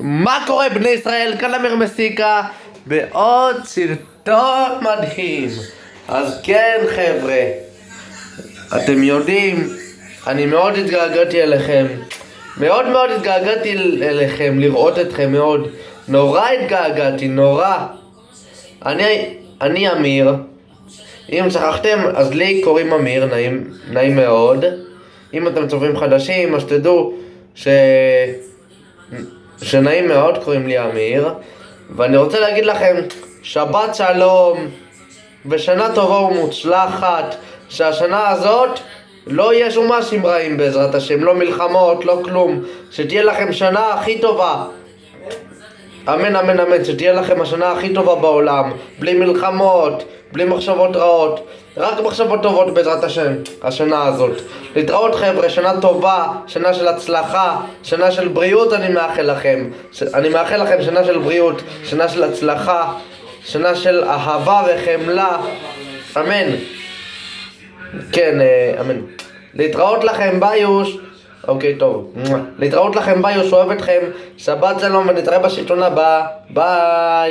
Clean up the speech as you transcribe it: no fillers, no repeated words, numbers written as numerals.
מה קורה בני ישראל? כאן אמיר מסיקה בעוד סרטון מדהים. אז כן חבר'ה, אתם יודעים, אני מאוד התגעגעתי אליכם, מאוד התגעגעתי אליכם, לראות אתכם מאוד. נורא התגעגעתי, נורא. אני אמיר. אם שכחתם, אז לי קוראים אמיר, נעים מאוד. אם אתם צופים חדשים, אז תדעו שנעים מאוד, קוראים לי אמיר. ואני רוצה להגיד לכם, שבת שלום ושנה טובה ומוצלחת. שהשנה הזאת לא יהיה שום משהו רעים בעזרת השם, לא מלחמות, לא כלום. שתהיה לכם שנה הכי טובה. אמן אמן אמן, שתהיה לכם השנה הכי טובה בעולם, בלי מלחמות, בלי מחשבות רעות, רק מחשבות טובות בעזרת השם, השנה הזאת. להתראות חבר'ה, שנה טובה, שנה של הצלחה, שנה של בריאות אני מאחל לכם. אני מאחל לכם שנה של בריאות, שנה של הצלחה, שנה של אהבה וחמלה, אמן. כן, אמן. להתראות לכם, ביוש. אוקיי, טוב. להתראות לכם, ביוש, אוהב אתכם. שבת שלום ונתראה בסרטון הבא. ביי.